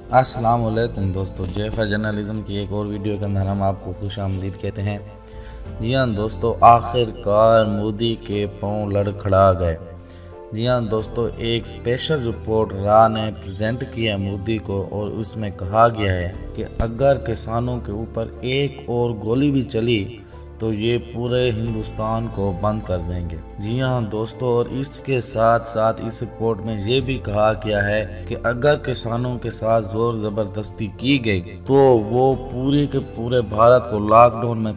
अस्सलाम वालेकुम दोस्तों, जेफर जर्नलिज्म की एक और वीडियो के अंदर हम आपको खुश आमदीद कहते हैं। जी हाँ दोस्तों, आखिरकार मोदी के पांव लड़खड़ा गए। जी हाँ दोस्तों, एक स्पेशल रिपोर्ट रा ने प्रेजेंट किया है मोदी को और उसमें कहा गया है कि अगर किसानों के ऊपर एक और गोली भी चली तो ये पूरे हिंदुस्तान को बंद कर देंगे। जी हाँ दोस्तों, और इसके साथ साथ इस रिपोर्ट में ये भी कहा गया है कि अगर किसानों के साथ जोर जबरदस्ती की गई तो वो पूरे के पूरे भारत को लॉकडाउन में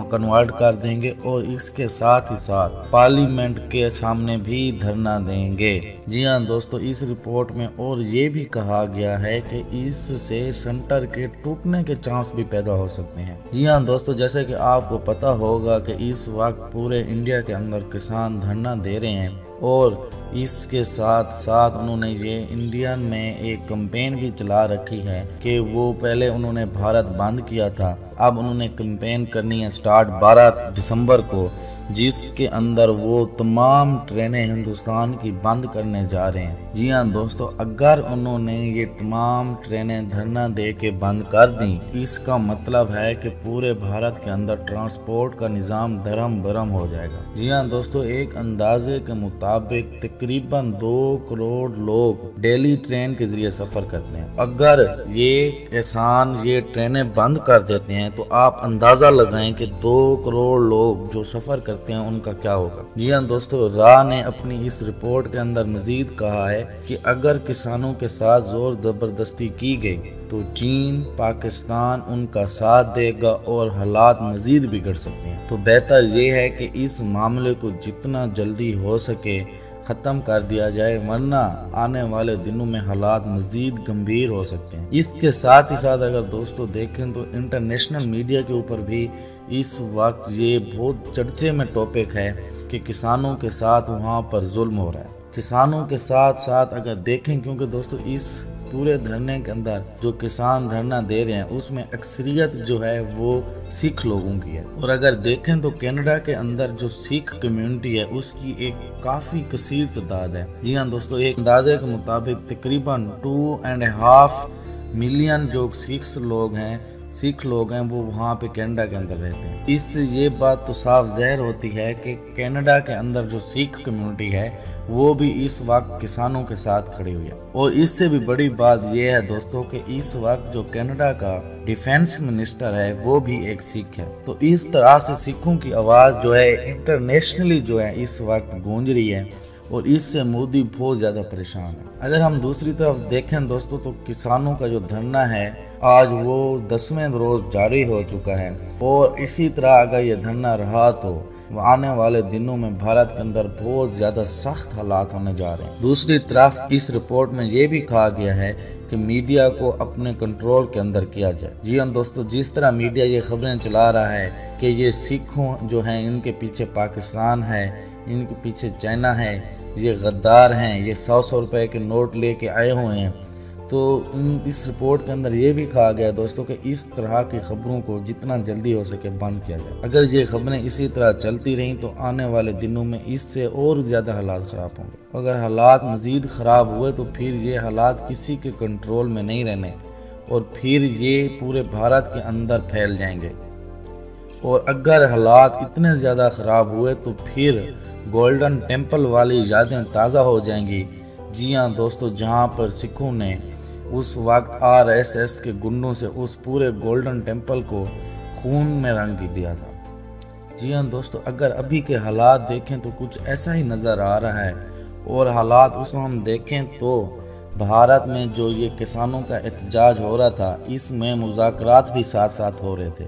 कन्वर्ट कर देंगे और इसके साथ ही साथ पार्लियामेंट के सामने भी धरना देंगे। जी हाँ दोस्तों, इस रिपोर्ट में और ये भी कहा गया है कि इससे सेंटर के टूटने के चांस भी पैदा हो सकते हैं। जी हाँ दोस्तों, जैसे कि आपको पता होगा कि इस वक्त पूरे इंडिया के अंदर किसान धरना दे रहे हैं और इसके साथ साथ उन्होंने ये इंडिया में एक कैंपेन भी चला रखी है कि वो पहले उन्होंने भारत बंद किया था, अब उन्होंने कैंपेन करनी है स्टार्ट 12 दिसंबर को, जिसके अंदर वो तमाम ट्रेनें हिंदुस्तान की बंद करने जा रहे हैं। जी हाँ दोस्तों, अगर उन्होंने ये तमाम ट्रेनें धरना दे के बंद कर दी, इसका मतलब है कि पूरे भारत के अंदर ट्रांसपोर्ट का निज़ाम धर्म भरम हो जाएगा। जी हाँ दोस्तों, एक अंदाजे के मुताबिक तकरीबन 2 करोड़ लोग डेली ट्रेन के जरिए सफर करते हैं। अगर ये किसान ये ट्रेनें बंद कर देते हैं तो आप अंदाजा लगाएं कि 2 करोड़ लोग जो सफर करते हैं उनका क्या होगा। जी हाँ दोस्तों, रा ने अपनी इस रिपोर्ट के अंदर मजीद कहा है कि अगर किसानों के साथ जोर जबरदस्ती की गई तो चीन, पाकिस्तान उनका साथ देगा और हालात मजीद बिगड़ सकते हैं। तो बेहतर ये है कि इस मामले को जितना जल्दी हो सके ख़त्म कर दिया जाए, वरना आने वाले दिनों में हालात मज़ीद गंभीर हो सकते हैं। इसके साथ ही साथ अगर दोस्तों देखें तो इंटरनेशनल मीडिया के ऊपर भी इस वक्त ये बहुत चर्चे में टॉपिक है कि किसानों के साथ वहाँ पर जुल्म हो रहा है। किसानों के साथ साथ अगर देखें, क्योंकि दोस्तों इस पूरे धरने के अंदर जो किसान धरना दे रहे हैं उसमें अक्सरियत जो है वो सिख लोगों की है, और अगर देखें तो कनाडा के अंदर जो सिख कम्युनिटी है उसकी एक काफ़ी कसीर तादाद है। जी हाँ दोस्तों, एक अंदाजे के मुताबिक तकरीबन 2.5 मिलियन जो सिख लोग हैं वो वहाँ पे कनाडा के अंदर रहते हैं। इससे ये बात तो साफ ज़ाहिर होती है कि कनाडा के अंदर जो सिख कम्युनिटी है वो भी इस वक्त किसानों के साथ खड़ी हुई है। और इससे भी बड़ी बात ये है दोस्तों कि इस वक्त जो कनाडा का डिफेंस मिनिस्टर है वो भी एक सिख है। तो इस तरह से सिखों की आवाज़ जो है इंटरनेशनली जो है इस वक्त गूंज रही है और इससे मोदी बहुत ज़्यादा परेशान है। अगर हम दूसरी तरफ देखें दोस्तों तो किसानों का जो धरना है आज वो 10वें रोज़ जारी हो चुका है और इसी तरह अगर ये धरना रहा तो आने वाले दिनों में भारत के अंदर बहुत ज़्यादा सख्त हालात होने जा रहे हैं। दूसरी तरफ इस रिपोर्ट में ये भी कहा गया है कि मीडिया को अपने कंट्रोल के अंदर किया जाए। जी हाँ दोस्तों, जिस तरह मीडिया ये खबरें चला रहा है कि ये सिखों जो हैं इनके पीछे पाकिस्तान है, इनके पीछे चाइना है, ये गद्दार हैं, ये 100-100 रुपए के नोट लेके आए हुए हैं, तो इस रिपोर्ट के अंदर ये भी कहा गया दोस्तों कि इस तरह की खबरों को जितना जल्दी हो सके बंद किया जाए। अगर ये खबरें इसी तरह चलती रहीं तो आने वाले दिनों में इससे और ज़्यादा हालात ख़राब होंगे। अगर हालात मज़ीद ख़राब हुए तो फिर ये हालात किसी के कंट्रोल में नहीं रहने और फिर ये पूरे भारत के अंदर फैल जाएंगे। और अगर हालात इतने ज़्यादा ख़राब हुए तो फिर गोल्डन टेम्पल वाली यादें ताज़ा हो जाएंगी। जी हाँ दोस्तों, जहाँ पर सिखों ने उस वक्त RSS के गुंडों से उस पूरे गोल्डन टेम्पल को खून में रंग दिया था। जी हाँ दोस्तों, अगर अभी के हालात देखें तो कुछ ऐसा ही नज़र आ रहा है। और हालात उसको हम देखें तो भारत में जो ये किसानों का एहतजाज हो रहा था इसमें मुज़ाकरात भी साथ साथ हो रहे थे,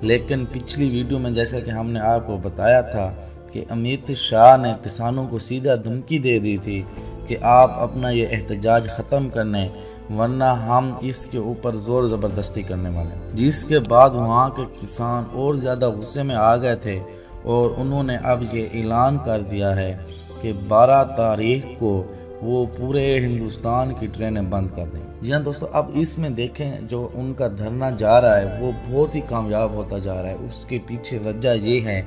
लेकिन पिछली वीडियो में जैसा कि हमने आपको बताया था कि अमित शाह ने किसानों को सीधा धमकी दे दी थी कि आप अपना ये एहतजाज ख़त्म करने, वरना हम इसके ऊपर ज़ोर ज़बरदस्ती करने वाले। जिसके बाद वहाँ के किसान और ज़्यादा गुस्से में आ गए थे और उन्होंने अब ये ऐलान कर दिया है कि 12 तारीख को वो पूरे हिंदुस्तान की ट्रेनें बंद कर दें। जी हाँ दोस्तों, अब इसमें देखें जो उनका धरना जा रहा है वो बहुत ही कामयाब होता जा रहा है। उसके पीछे वजह ये है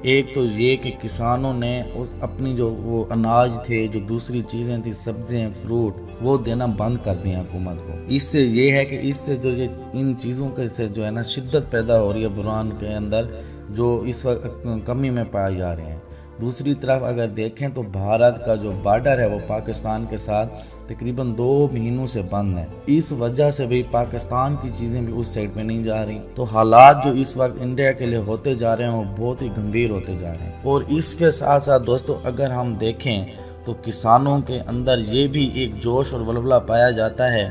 ایک تو یہ کہ کسانوں نے اپنی جو وہ اناج تھے، جو دوسری چیزیں تھیں، سبزیاں، فروٹ، وہ دینا بند کر دیا حکومت کو۔ اس سے یہ ہے کہ اس سے جو ان چیزوں کے سے جو ہے نا شدت پیدا ہو رہی ہے بحران کے اندر، جو اس وقت کمی میں پائے جا رہے ہیں۔ دوسری طرف اگر دیکھیں تو بھارت کا جو بارڈر ہے وہ پاکستان کے ساتھ تقریباً 2 مہینوں سے بند ہے۔ اس وجہ سے بھی پاکستان کی چیزیں بھی اس سائڈ پہ نہیں جا رہی، تو حالات جو اس وقت انڈیا کے لیے ہوتے جا رہے ہیں وہ بہت ہی گمبھیر ہوتے جا رہے ہیں۔ اور اس کے ساتھ ساتھ دوستو اگر ہم دیکھیں تو کسانوں کے اندر یہ بھی ایک جوش اور ولولہ پایا جاتا ہے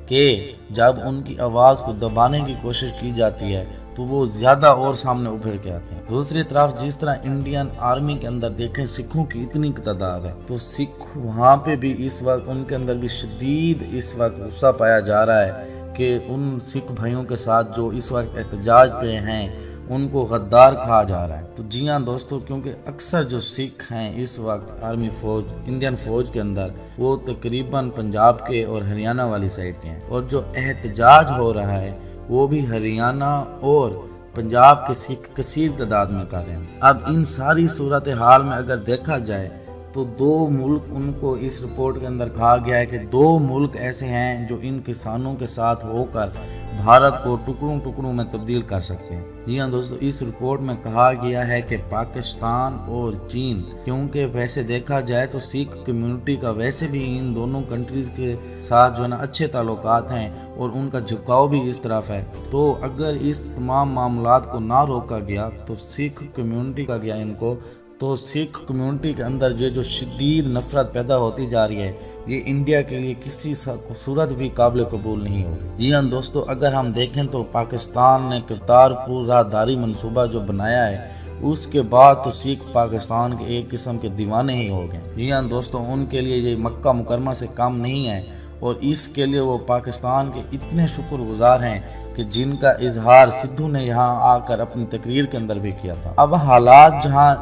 کہ جب ان کی آواز کو دبانے کی کوشش کی جاتی ہے تو وہ زیادہ اور سامنے ابھر کے آتے ہیں۔ دوسری طرف جس طرح انڈین آرمی کے اندر دیکھیں سکھوں کی اتنی تعداد ہے، تو سکھ وہاں پہ بھی اس وقت ان کے اندر بھی شدید اس وقت غصہ پایا جا رہا ہے کہ ان سکھ بھائیوں کے ساتھ جو اس وقت احتجاج پہ ہیں ان کو غدار کہا جا رہا ہے۔ تو جی ہاں دوستو، کیونکہ اکثر جو سکھ ہیں اس وقت آرمی فوج، انڈین فوج کے اندر، وہ تقریباً پنجاب کے اور ہریانہ والی سائڈ کے ہیں، اور جو احتجاج ہو رہا ہے وہ بھی ہریانہ اور پنجاب کے سکھ کثیر تعداد میں کر رہے ہیں۔ اب ان ساری صورتحال میں اگر دیکھا جائے تو 2 ملک ان کو اس رپورٹ کے اندر کہا گیا ہے کہ 2 ملک ایسے ہیں جو ان کسانوں کے ساتھ ہو کر بھارت کو ٹکڑوں ٹکڑوں میں تبدیل کر سکتے ہیں۔ جی ہاں دوستو، اس رپورٹ میں کہا گیا ہے کہ پاکستان اور چین، کیونکہ ویسے دیکھا جائے تو سکھ کمیونٹی کا ویسے بھی ان دونوں کنٹریز کے ساتھ جو ہے نا اچھے تعلقات ہیں اور ان کا جھکاؤ بھی اس طرف ہے، تو اگر اس تمام معاملات کو نہ روکا گیا تو سکھ کمیونٹی کا گیا ان کو، تو سکھ کمیونٹی کے اندر یہ جو شدید نفرت پیدا ہوتی جا رہی ہے، یہ انڈیا کے لیے کسی صورت بھی قابل قبول نہیں ہوگی۔ جی ہاں دوستو، اگر ہم دیکھیں تو پاکستان نے کرتارپور راہداری منصوبہ جو بنایا ہے، اس کے بعد تو سکھ پاکستان کے ایک قسم کے دیوانے ہی ہو گئے۔ جی ہاں دوستو، ان کے لیے یہ مکہ مکرمہ سے کم نہیں ہے، اور اس کے لیے وہ پاکستان کے اتنے شکر گزار ہیں کہ جن کا اظہار سدھو نے یہاں آ کر اپنی تقریر کے اندر بھی کیا تھا۔ اب حالات جہاں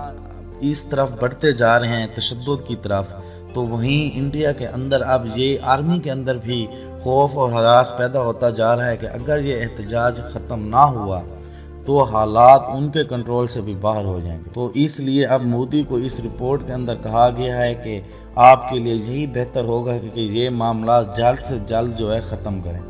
اس طرف بڑھتے جا رہے ہیں تشدد کی طرف، تو وہیں انڈیا کے اندر اب یہ آرمی کے اندر بھی خوف اور ہراس پیدا ہوتا جا رہا ہے کہ اگر یہ احتجاج ختم نہ ہوا تو حالات ان کے کنٹرول سے بھی باہر ہو جائیں گے۔ تو اس لیے اب مودی کو اس رپورٹ کے اندر کہا گیا ہے کہ آپ کے لیے یہی بہتر ہوگا کہ یہ معاملات جلد سے جلد جو ہے ختم کریں۔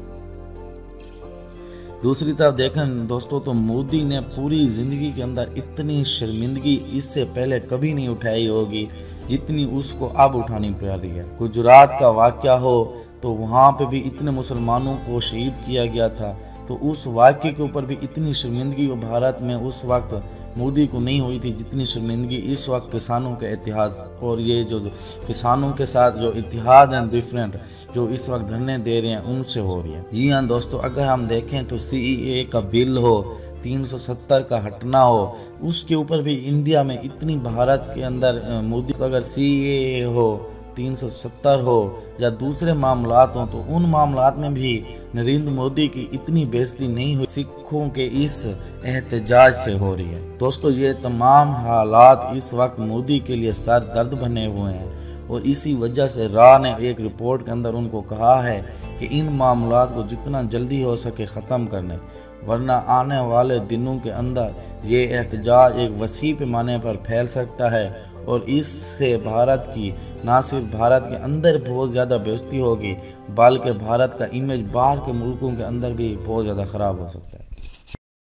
دوسری طرف دیکھیں دوستو تو مودی نے پوری زندگی کے اندر اتنی شرمندگی اس سے پہلے کبھی نہیں اٹھائی ہوگی جتنی اس کو اب اٹھانی پڑ رہی ہے۔ گجرات کا واقعہ ہو تو وہاں پہ بھی اتنے مسلمانوں کو شہید کیا گیا تھا، تو اس واقعے کے اوپر بھی اتنی شرمندگی بھارت میں اس وقت مودی کو نہیں ہوئی تھی جتنی شرمندگی اس وقت کسانوں کے اتحاد اور یہ جو کسانوں کے ساتھ جو اتحاد ہیں ڈیفرنٹ جو اس وقت دھرنے دے رہے ہیں ان سے ہو رہی ہے۔ جی ہاں دوستو، اگر ہم دیکھیں تو CAA کا بل ہو، 370 کا ہٹنا ہو، اس کے اوپر بھی انڈیا میں اتنی بھارت کے اندر مودی اگر CAA ہو، 370 ہو یا دوسرے معاملات ہوں، تو ان معاملات میں بھی نریندر مودی کی اتنی بےعزتی نہیں ہوئی، سکھوں کے اس احتجاج سے ہو رہی ہے۔ دوستو، یہ تمام حالات اس وقت مودی کے لیے سر درد بنے ہوئے ہیں، اور اسی وجہ سے راہ نے ایک رپورٹ کے اندر ان کو کہا ہے کہ ان معاملات کو جتنا جلدی ہو سکے ختم کرنے، ورنہ آنے والے دنوں کے اندر یہ احتجاج ایک وسیع پیمانے پر پھیل سکتا ہے، اور اس سے بھارت کی نہ صرف بھارت کے اندر بہت زیادہ بےعزتی ہوگی بلکہ بھارت کا امیج باہر کے ملکوں کے اندر بھی بہت زیادہ خراب ہو سکتا ہے۔